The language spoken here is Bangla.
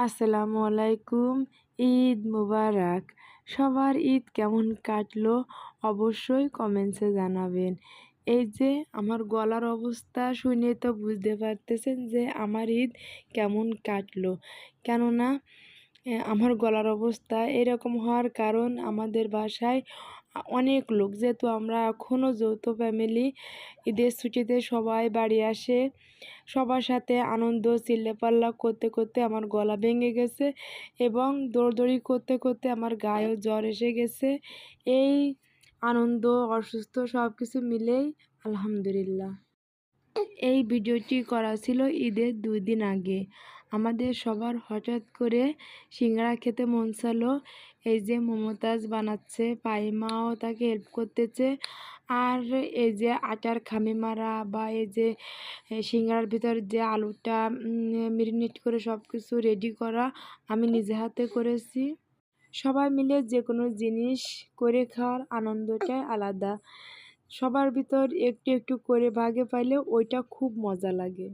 আসসালামু আলাইকুম। ঈদ মুবারক। সবার ঈদ কেমন কাটলো অবশ্যই কমেন্টসে জানাবেন। এই যে আমার গলার অবস্থা শুনে তো বুঝতে পারতেছেন যে আমার ঈদ কেমন কাটলো। কেননা আমার গলার অবস্থা এরকম হওয়ার কারণ আমাদের বাসায় অনেক লোক, যেহেতু আমরা এখনও যৌথ ফ্যামিলি, ঈদের ছুটিতে সবাই বাড়ি আসে, সবার সাথে আনন্দ চিল্লাপাল্লা করতে করতে আমার গলা ভেঙে গেছে এবং দৌড়দৌড়ি করতে করতে আমার গায়েও জ্বর এসে গেছে। এই আনন্দ অসুস্থ সব কিছু মিলেই আলহামদুলিল্লাহ। এই ভিডিওটি করা ছিল ঈদের 2 দিন আগে। আমাদের সবার হঠাৎ করে সিঙ্গারা খেতে মন চালো। এই যে মমতাজ বানাচ্ছে, পাইমাও তাকে হেল্প করতেছে। আর এই যে আটার খামি মারা বা এই যে সিঙ্গারার ভিতর যে আলুটা মেরিনেট করে সব কিছু রেডি করা আমি নিজে হাতে করেছি। সবাই মিলে যে কোনো জিনিস করে খাওয়ার আনন্দটাই আলাদা। সবার ভিতর একটু একটু করে ভাগে পাইলে ওইটা খুব মজা লাগে।